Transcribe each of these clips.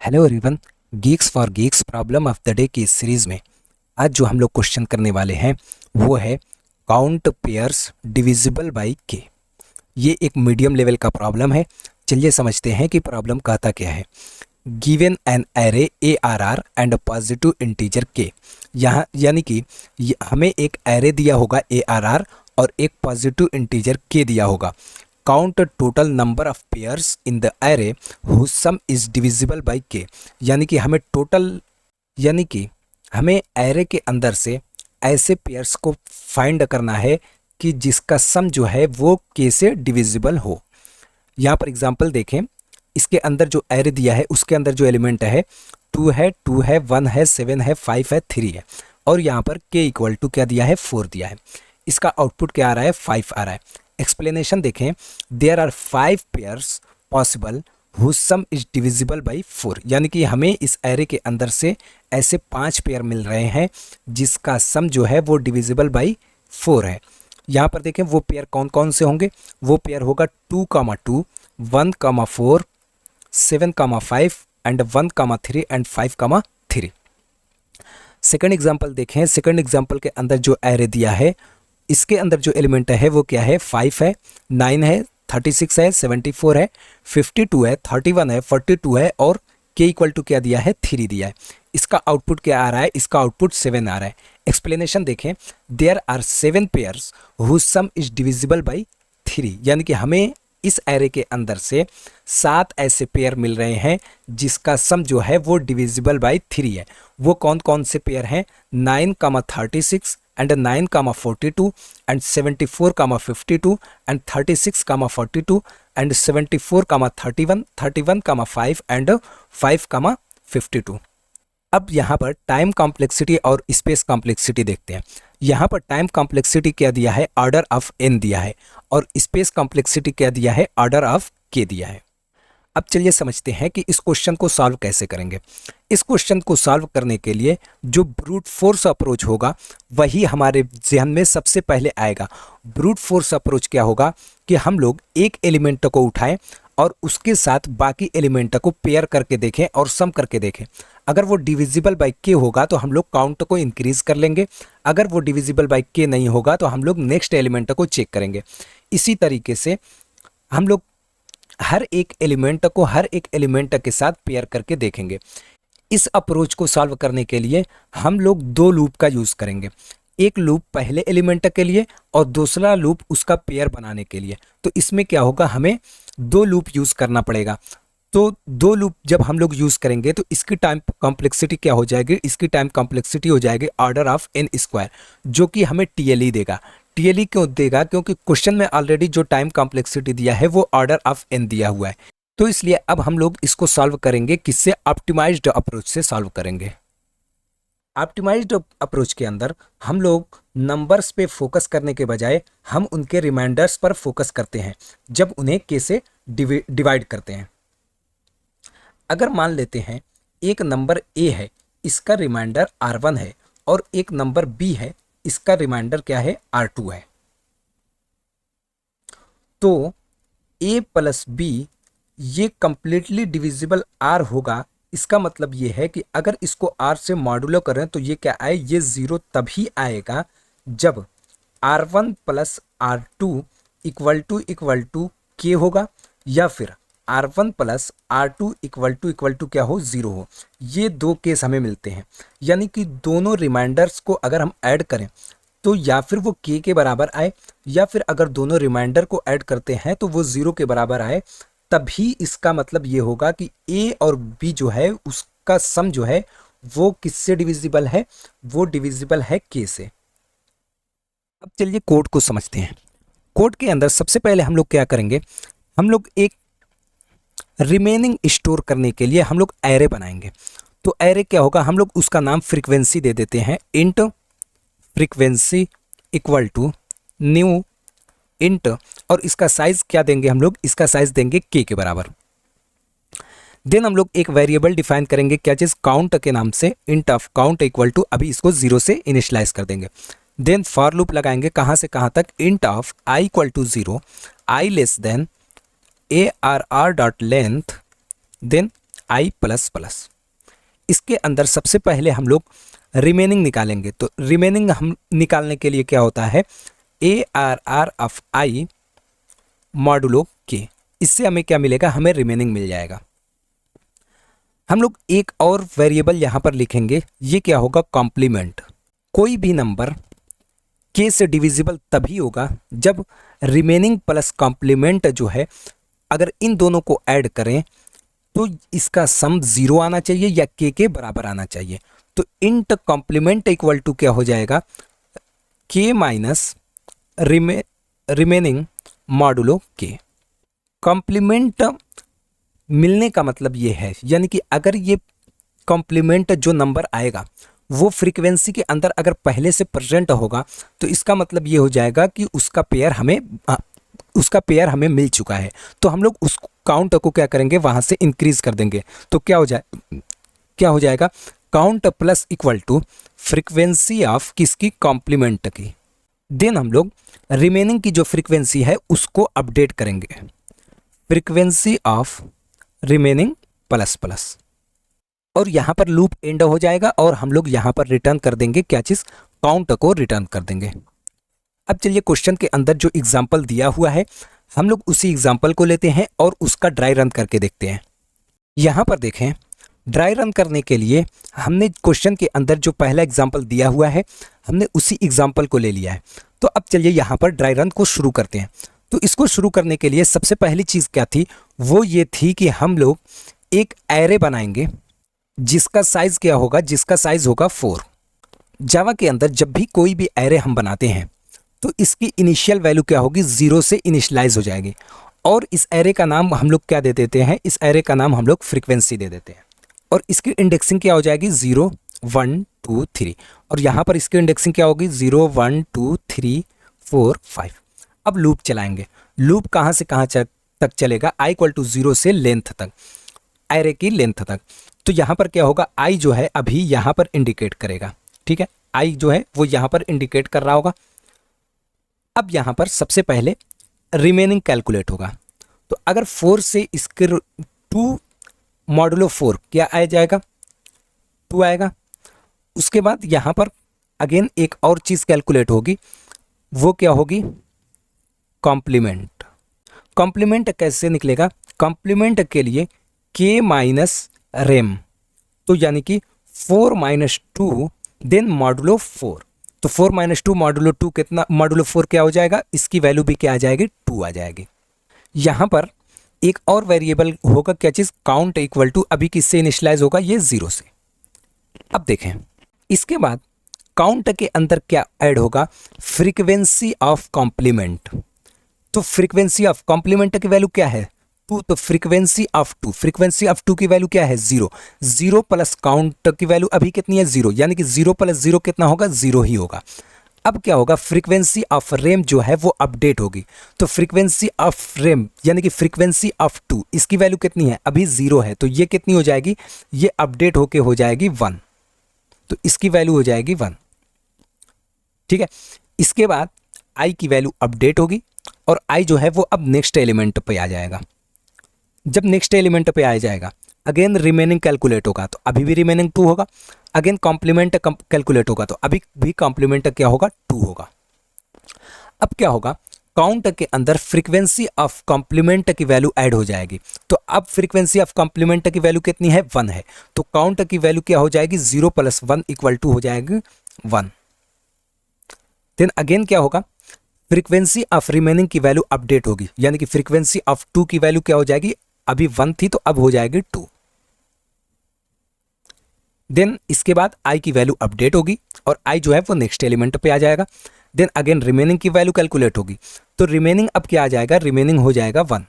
Hello everyone. Geeks for Geeks problem of the day की इस series में आज जो हम लोग क्वेश्चन करने वाले हैं वो है काउंट पेयर्स डिविजिबल बाय के। ये एक मीडियम लेवल का प्रॉब्लम है। चलिए समझते हैं कि प्रॉब्लम कहता क्या है। Given an array A R R and positive integer K, यहाँ यानी कि हमें एक एरे दिया होगा ए आर आर और एक पॉजिटिव इंटीजर के दिया होगा। Count total number of pairs in the array whose sum is divisible by K, यानी कि हमें एरे के अंदर से ऐसे पेयर्स को फाइंड करना है कि जिसका सम जो है वो के से डिविजिबल हो। यहाँ पर एग्जांपल देखें, इसके अंदर जो एरे दिया है उसके अंदर जो एलिमेंट है 2 है, 1 है, 7 है, 5 है, 3 है और यहाँ पर k इक्वल टू क्या दिया है 4 दिया है। इसका आउटपुट क्या आ रहा है 5 आ रहा है। एक्सप्लेनेशन देखें, there are 5 pairs possible whose sum is divisible by 4, यानी कि हमें इस एरे के अंदर से ऐसे 5 पेयर मिल रहे हैं जिसका सम जो है वो डिविजिबल बाय 4 है। यहाँ पर देखें वो पेयर कौन कौन से होंगे। वो पेयर होगा 2, 2, 1, 4, 7, 5 एंड 1, 3 एंड 5, 3। सेकंड एग्जांपल देखें, सेकंड एग्जांपल के अंदर जो एरे दिया है इसके अंदर जो एलिमेंट है वो क्या है 5 है, 9 है, 36 है, 74 है, 52 है, 31 है, 42 है और k इक्वल टू क्या दिया है 3 दिया है। इसका आउटपुट क्या आ रहा है, इसका आउटपुट 7 आ रहा है। एक्सप्लेनेशन देखें, there are 7 pairs whose sum is divisible by 3, यानी कि हमें इस एरे के अंदर से 7 ऐसे पेयर मिल रहे हैं जिसका सम जो है वो डिविजिबल बाय 3 है। वो कौन कौन से पेयर हैं, 9, 36 and 9, 42 and 74, 52 and 36, 42 and 74, 31, 31, 5 and 5, 52। अब यहाँ पर टाइम कॉम्प्लेक्सिटी और स्पेस कॉम्प्लेक्सिटी देखते हैं। यहाँ पर टाइम कॉम्प्लेक्सिटी क्या दिया है, ऑर्डर ऑफ n दिया है और स्पेस कॉम्प्लेक्सिटी क्या दिया है, ऑर्डर ऑफ k दिया है। अब चलिए समझते हैं कि इस क्वेश्चन को सॉल्व कैसे करेंगे। इस क्वेश्चन को सॉल्व करने के लिए जो ब्रूट फोर्स अप्रोच होगा वही हमारे ज़हन में सबसे पहले आएगा। ब्रूट फोर्स अप्रोच क्या होगा कि हम लोग एक एलिमेंट को उठाएं और उसके साथ बाकी एलिमेंट को पेयर करके देखें और सम करके देखें। अगर वो डिविजिबल बाय के होगा तो हम लोग काउंट को इंक्रीज कर लेंगे, अगर वो डिविजिबल बाय के नहीं होगा तो हम लोग नेक्स्ट एलिमेंट को चेक करेंगे। इसी तरीके से हम लोग हर एक एलिमेंट के साथ पेयर करके देखेंगे। इस अप्रोच को सॉल्व करने के लिए हम लोग 2 लूप का यूज़ करेंगे, एक लूप पहले एलिमेंट के लिए और दूसरा लूप उसका पेयर बनाने के लिए। तो इसमें क्या होगा, हमें 2 लूप यूज़ करना पड़ेगा। तो 2 लूप जब हम लोग यूज़ करेंगे तो इसकी टाइम कॉम्प्लेक्सिटी क्या हो जाएगी, इसकी टाइम कॉम्प्लेक्सिटी हो जाएगी ऑर्डर ऑफ n², जो कि हमें TLE देगा। TLE क्यों देगा, क्योंकि क्वेश्चन में ऑलरेडी जो टाइम कॉम्प्लेक्सिटी दिया है वो ऑर्डर ऑफ n दिया हुआ है। तो इसलिए अब हम लोग इसको सॉल्व करेंगे, किससे, ऑप्टिमाइज्ड अप्रोच से सॉल्व करेंगे। ऑप्टिमाइज्ड अप्रोच के अंदर हम लोग नंबर्स पे फोकस करने के बजाय हम उनके रिमाइंडर्स पर फोकस करते हैं जब उन्हें के से डिवाइड करते हैं। अगर मान लेते हैं एक नंबर a है, इसका रिमाइंडर r1 है और एक नंबर b है, इसका रिमाइंडर क्या है r2 है, तो a प्लस b ये कंप्लीटली डिविजिबल r होगा। इसका मतलब ये है कि अगर इसको r से मॉडुलो करें तो ये क्या आए, ये 0 तभी आएगा जब r1 plus r2 equal to k होगा या फिर r1 plus r2 equal to क्या हो, 0 हो। ये 2 केस हमें मिलते हैं, यानी कि दोनों रिमाइंडर्स को अगर हम ऐड करें तो या फिर वो k के बराबर आए या फिर अगर दोनों रिमाइंडर को ऐड करते हैं तो वो 0 के बराबर आए। तभी इसका मतलब ये होगा कि a और b जो है उसका सम जो है वो किससे डिविजिबल है, वो डिविजिबल है k से। अब चलिए कोड को समझते हैं। कोड के अंदर सबसे पहले हम लोग क्या करेंगे, हम लोग एक रिमेनिंग स्टोर करने के लिए हम लोग एरे बनाएंगे। तो एरे क्या होगा, हम लोग उसका नाम फ्रीक्वेंसी दे देते हैं, int frequency equal to new int, और इसका साइज क्या देंगे, हम लोग इसका साइज देंगे k के बराबर। देन हम लोग एक वेरिएबल डिफाइन करेंगे, क्या चीज़, काउंट के नाम से, int of count equal to, अभी इसको 0 से इनिशियलाइज कर देंगे। देन फॉर लूप लगाएंगे, कहाँ से कहाँ तक, int of i equal to 0, i less than ARR dot length, then i plus plus. इसके अंदर सबसे पहले हम लोग रिमेनिंग निकालेंगे। तो रिमेनिंग हम निकालने के लिए क्या होता है, A R R of i modulo k. इससे हमें क्या मिलेगा, हमें रिमेनिंग मिल जाएगा। हम लोग एक और वेरिएबल यहाँ पर लिखेंगे, ये क्या होगा, कॉम्प्लीमेंट। कोई भी नंबर के से डिविजिबल तभी होगा जब रिमेनिंग प्लस कॉम्प्लीमेंट जो है, अगर इन दोनों को ऐड करें तो इसका सम 0 आना चाहिए या के बराबर आना चाहिए। तो इंट कॉम्प्लीमेंट इक्वल टू क्या हो जाएगा, के माइनस रिमेनिंग मॉडुलो के। कॉम्प्लीमेंट मिलने का मतलब ये है, यानी कि अगर ये कॉम्प्लीमेंट जो नंबर आएगा वो फ्रीक्वेंसी के अंदर अगर पहले से प्रेजेंट होगा तो इसका मतलब ये हो जाएगा कि उसका पेयर हमें मिल चुका है। तो हम लोग उस काउंट को क्या करेंगे, वहाँ से इंक्रीज कर देंगे। तो क्या हो जाएगा, count plus equal to frequency of किसकी, कॉम्प्लीमेंट की। देन हम लोग रिमेनिंग की जो फ्रीक्वेंसी है उसको अपडेट करेंगे, frequency of remaining plus plus, और यहाँ पर लूप एंड हो जाएगा और हम लोग यहाँ पर रिटर्न कर देंगे क्या चीज़, काउंट को रिटर्न कर देंगे। अब चलिए क्वेश्चन के अंदर जो एग्जाम्पल दिया हुआ है हम लोग उसी एग्जाम्पल को लेते हैं और उसका ड्राई रन करके देखते हैं। यहाँ पर देखें, ड्राई रन करने के लिए हमने क्वेश्चन के अंदर जो पहला एग्जाम्पल दिया हुआ है हमने उसी एग्जाम्पल को ले लिया है। तो अब चलिए यहाँ पर ड्राई रन को शुरू करते हैं। तो इसको शुरू करने के लिए सबसे पहली चीज़ क्या थी, वो ये थी कि हम लोग एक एरे बनाएंगे जिसका साइज़ क्या होगा, जिसका साइज़ होगा 4। जावा के अंदर जब भी कोई भी एरे हम बनाते हैं तो इसकी इनिशियल वैल्यू क्या होगी, 0 से इनिशियलाइज हो जाएगी। और इस एरे का नाम हम लोग क्या दे देते हैं, इस एरे का नाम हम लोग फ्रीक्वेंसी दे देते हैं। और इसकी इंडेक्सिंग क्या हो जाएगी, 0 1 2 3। और यहाँ पर इसकी इंडेक्सिंग क्या होगी, 0 1 2 3 4 5। अब लूप चलाएंगे। लूप कहाँ से कहाँ तक चलेगा, i = 0 से लेंथ तक, एरे की लेंथ तक। तो यहाँ पर क्या होगा, i जो है अभी यहाँ पर इंडिकेट करेगा, ठीक है, i जो है वो यहाँ पर इंडिकेट कर रहा होगा। अब यहाँ पर सबसे पहले रिमेनिंग कैलकुलेट होगा। तो अगर 4 से इसके 2 मॉडुलो 4 क्या आ जाएगा, 2 आएगा। उसके बाद यहाँ पर अगेन एक और चीज़ कैलकुलेट होगी, वो क्या होगी, कॉम्प्लीमेंट। कॉम्प्लीमेंट कैसे निकलेगा, कॉम्प्लीमेंट के लिए k माइनस रेम, तो यानी कि 4 - 2 देन मॉडुलो 4। तो 4 - 2 मॉडुलो 2 कितना, मॉडुलो 4 क्या हो जाएगा, इसकी वैल्यू भी क्या आ जाएगी, 2 आ जाएगी। यहाँ पर एक और वेरिएबल होगा क्या चीज़, काउंट इक्वल टू, अभी किससे इनिशियलाइज होगा, ये 0 से। अब देखें इसके बाद काउंट के अंदर क्या ऐड होगा, फ्रीक्वेंसी ऑफ कॉम्प्लीमेंट। तो फ्रीक्वेंसी ऑफ कॉम्प्लीमेंट की वैल्यू क्या है, 2। तो फ्रीक्वेंसी ऑफ 2 की वैल्यू क्या है, 0। 0 प्लस काउंट की वैल्यू अभी कितनी है, 0, यानी कि 0 + 0 कितना होगा, 0 ही होगा। अब क्या होगा, फ्रीक्वेंसी ऑफ रेम जो है वो अपडेट होगी। तो फ्रीक्वेंसी ऑफ रेम यानी कि फ्रीक्वेंसी ऑफ 2, इसकी वैल्यू कितनी है, अभी 0 है, तो ये कितनी हो जाएगी, ये अपडेट होके हो जाएगी 1। तो इसकी वैल्यू हो जाएगी 1, ठीक है। इसके बाद i की वैल्यू अपडेट होगी और i जो है वो अब नेक्स्ट एलिमेंट पे आ जाएगा। जब नेक्स्ट एलिमेंट पे आ जाएगा अगेन रिमेनिंग कैलकुलेट होगा, तो अभी भी रिमेनिंग 2 होगा। अगेन कॉम्प्लीमेंट कैलकुलेट होगा, तो अभी भी कॉम्प्लीमेंट क्या होगा, 2 होगा। अब क्या होगा, काउंट के अंदर फ्रीक्वेंसी ऑफ कॉम्प्लीमेंट की वैल्यू ऐड हो जाएगी। तो अब फ्रीक्वेंसी ऑफ कॉम्प्लीमेंट की वैल्यू कितनी है, 1 है। तो काउंट की वैल्यू क्या हो जाएगी, 0 + 1 = हो जाएगी 1। देन अगेन क्या होगा, फ्रीक्वेंसी ऑफ रिमेनिंग की वैल्यू अपडेट होगी, यानी कि फ्रीक्वेंसी ऑफ 2 की वैल्यू क्या हो जाएगी, अभी 1 थी तो अब हो जाएगी 2। देन इसके बाद i की वैल्यू अपडेट होगी और i जो है वो नेक्स्ट एलिमेंट पे आ जाएगा। देन अगेन रिमेनिंग की वैल्यू कैलकुलेट होगी, तो रिमेनिंग अब क्या आ जाएगा, रिमेनिंग हो जाएगा 1।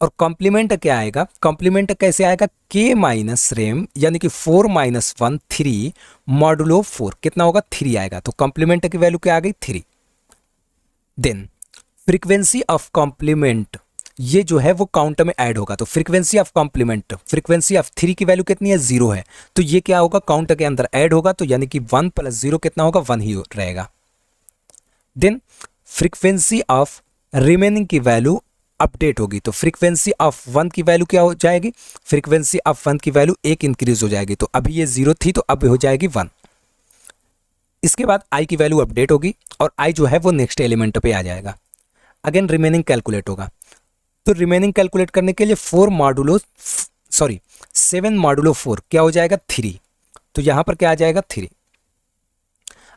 और कॉम्प्लीमेंट क्या आएगा, कॉम्प्लीमेंट कैसे आएगा, k माइनस रेम यानी कि 4 - 1 3 मॉडुलो 4 कितना होगा, 3 आएगा। तो कॉम्प्लीमेंट की वैल्यू क्या आ गई, 3। देन फ्रीक्वेंसी ऑफ कॉम्प्लीमेंट ये जो है वो काउंट में ऐड होगा। तो frequency of complement, frequency of 3 की वैल्यू कितनी है, 0 है। तो ये क्या होगा, काउंट के अंदर ऐड होगा, तो यानी कि 1 + 0 कितना होगा, 1 ही रहेगा। देन फ्रीक्वेंसी ऑफ रिमेनिंग की वैल्यू अपडेट होगी तो फ्रीक्वेंसी ऑफ 1 की वैल्यू क्या हो जाएगी, फ्रीक्वेंसी ऑफ 1 की वैल्यू 1 इंक्रीज हो जाएगी, तो अभी ये 0 थी तो अब हो जाएगी 1। इसके बाद आई की वैल्यू अपडेट होगी और आई जो है वो नेक्स्ट एलिमेंट पे आ जाएगा। अगेन रिमेनिंग कैलकुलेट होगा, तो रिमेनिंग कैलकुलेट करने के लिए 7 मॉडुलो 4 क्या हो जाएगा 3, तो यहां पर क्या आ जाएगा 3।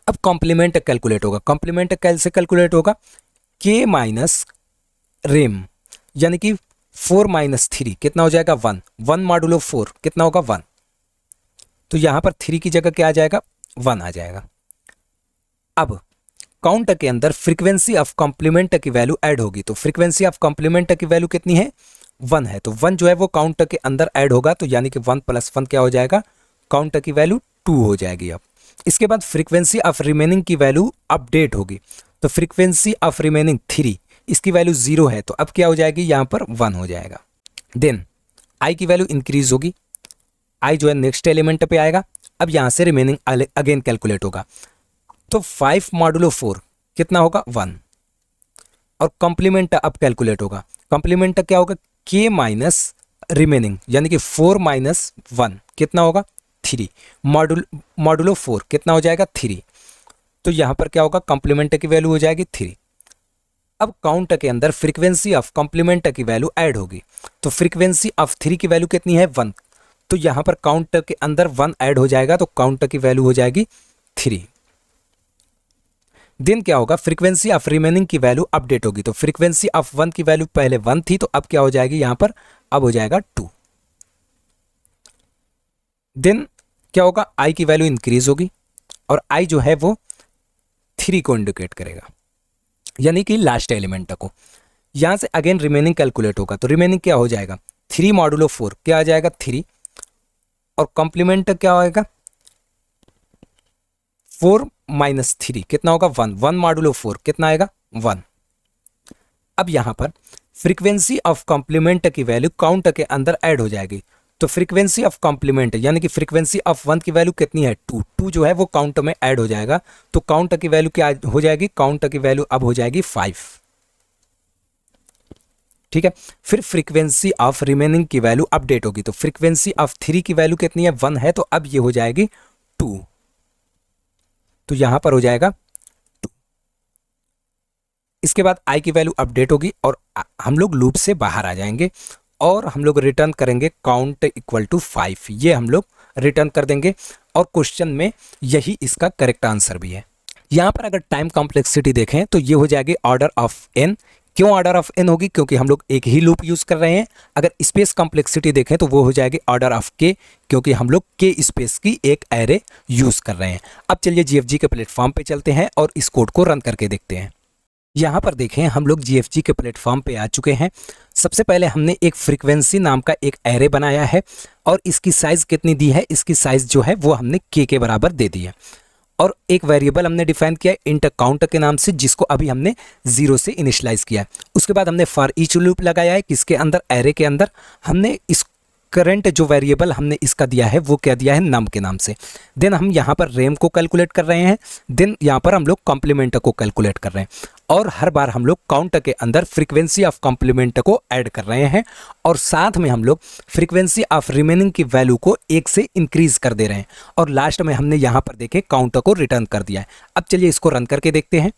अब कॉम्प्लीमेंट कैलकुलेट होगा, कॉम्प्लीमेंट कैसे कैलकुलेट होगा, के माइनस रेम यानी कि 4 माइनस 3 कितना हो जाएगा 1, 1 मॉडुलो 4 कितना होगा 1, तो यहां पर 3 की जगह क्या आ जाएगा 1 आ जाएगा। अब काउंट के अंदर फ्रीक्वेंसी ऑफ कॉम्प्लीमेंट की वैल्यू ऐड होगी, तो फ्रीक्वेंसी ऑफ कॉम्प्लीमेंट की वैल्यू कितनी है 1 है, तो 1 जो है वो काउंट के अंदर ऐड होगा, तो यानी कि 1 + 1 क्या हो जाएगा, काउंट की वैल्यू 2 हो जाएगी। अब इसके बाद फ्रीक्वेंसी ऑफ रिमेनिंग की वैल्यू अपडेट होगी, तो फ्रीक्वेंसी ऑफ रिमेनिंग 3 इसकी वैल्यू 0 है, तो अब क्या हो जाएगी यहाँ पर 1 हो जाएगा। देन आई की वैल्यू इंक्रीज होगी, आई जो है नेक्स्ट एलिमेंट पे आएगा। अब यहाँ से रिमेनिंग अगेन कैलकुलेट होगा, तो 5 मॉडुलो 4 कितना होगा 1, और कॉम्प्लीमेंट अब कैलकुलेट होगा, कॉम्प्लीमेंट क्या होगा के माइनस रिमेनिंग यानी कि 4 माइनस 1 कितना होगा 3, मॉडुलो 4 कितना हो जाएगा 3, तो यहाँ पर क्या होगा कॉम्प्लीमेंट की वैल्यू हो जाएगी 3। अब काउंट के अंदर फ्रीक्वेंसी ऑफ कॉम्प्लीमेंट की वैल्यू ऐड होगी, तो फ्रीक्वेंसी ऑफ 3 की वैल्यू कितनी है 1, तो यहाँ पर काउंट के अंदर 1 ऐड हो जाएगा, तो काउंट की वैल्यू हो जाएगी 3। देन क्या होगा फ्रीक्वेंसी ऑफ रिमेनिंग की वैल्यू अपडेट होगी, तो फ्रीक्वेंसी ऑफ 1 की वैल्यू पहले 1 थी, तो अब क्या हो जाएगी यहाँ पर, अब हो जाएगा 2। देन क्या होगा आई की वैल्यू इंक्रीज होगी और आई जो है वो 3 को इंडिकेट करेगा यानी कि लास्ट एलिमेंट को। यहां से अगेन रिमेनिंग कैलकुलेट होगा, तो रिमेनिंग क्या हो जाएगा 3 मॉडुलो 4 क्या आ जाएगा 3, और कॉम्प्लीमेंट क्या होगा 4 माइनस 3 कितना होगा 1, 1 मॉडुलो 4 कितना आएगा 1। अब यहां पर फ्रीक्वेंसी ऑफ कॉम्प्लीमेंट की वैल्यू काउंट के अंदर ऐड हो जाएगी, तो फ्रीक्वेंसी ऑफ कॉम्प्लीमेंट यानी कि फ्रीक्वेंसी ऑफ 1 की वैल्यू कितनी है 2, 2 जो है वो काउंट में ऐड हो जाएगा, तो काउंट की वैल्यू क्या हो जाएगी, काउंट की वैल्यू अब हो जाएगी 5। ठीक है, फिर फ्रीक्वेंसी ऑफ रिमेनिंग की वैल्यू अपडेट होगी, तो फ्रीक्वेंसी ऑफ 3 की वैल्यू कितनी है 1 है, तो अब ये हो जाएगी 2, तो यहां पर हो जाएगा 2। इसके बाद आई की वैल्यू अपडेट होगी और हम लोग लूप से बाहर आ जाएंगे और हम लोग रिटर्न करेंगे काउंट इक्वल टू 5, ये हम लोग रिटर्न कर देंगे और क्वेश्चन में यही इसका करेक्ट आंसर भी है। यहाँ पर अगर टाइम कॉम्प्लेक्सिटी देखें तो ये हो जाएगी ऑर्डर ऑफ n। क्यों ऑर्डर ऑफ n होगी, क्योंकि हम लोग एक ही लूप यूज कर रहे हैं। अगर स्पेस कॉम्प्लेक्सिटी देखें तो वो हो जाएगी ऑर्डर ऑफ k, क्योंकि हम लोग k स्पेस की एक एरे यूज कर रहे हैं। अब चलिए GFG के प्लेटफॉर्म पे चलते हैं और इस कोड को रन करके देखते हैं। यहाँ पर देखें हम लोग GFG के प्लेटफॉर्म पे आ चुके हैं। सबसे पहले हमने एक फ्रीक्वेंसी नाम का एक एरे बनाया है और इसकी साइज कितनी दी है, इसकी साइज जो है वो हमने k के बराबर दे दी है और एक वेरिएबल हमने डिफाइन किया है इंट काउंट के नाम से, जिसको अभी हमने 0 से इनिशियलाइज किया है। उसके बाद हमने फॉर ईच लूप लगाया है, किसके अंदर, एरे के अंदर। हमने इस करंट जो वेरिएबल हमने इसका दिया है वो क्या दिया है, नम के नाम से। देन हम यहाँ पर रेम को कैलकुलेट कर रहे हैं, देन यहाँ पर हम लोग कॉम्प्लीमेंट को कैलकुलेट कर रहे हैं और हर बार हम लोग काउंट के अंदर फ्रीक्वेंसी ऑफ कॉम्प्लीमेंट को ऐड कर रहे हैं और साथ में हम लोग फ्रीक्वेंसी ऑफ रिमेनिंग की वैल्यू को 1 से इंक्रीज कर दे रहे हैं और लास्ट में हमने यहाँ पर देखे काउंट को रिटर्न कर दिया है। अब चलिए इसको रन करके देखते हैं।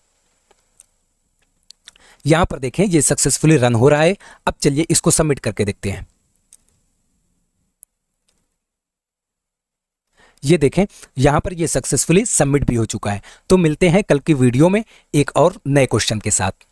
यहाँ पर देखें ये सक्सेसफुली रन हो रहा है। अब चलिए इसको सबमिट करके देखते हैं। ये देखें यहाँ पर ये सक्सेसफुली सबमिट भी हो चुका है। तो मिलते हैं कल की वीडियो में एक और नए क्वेश्चन के साथ।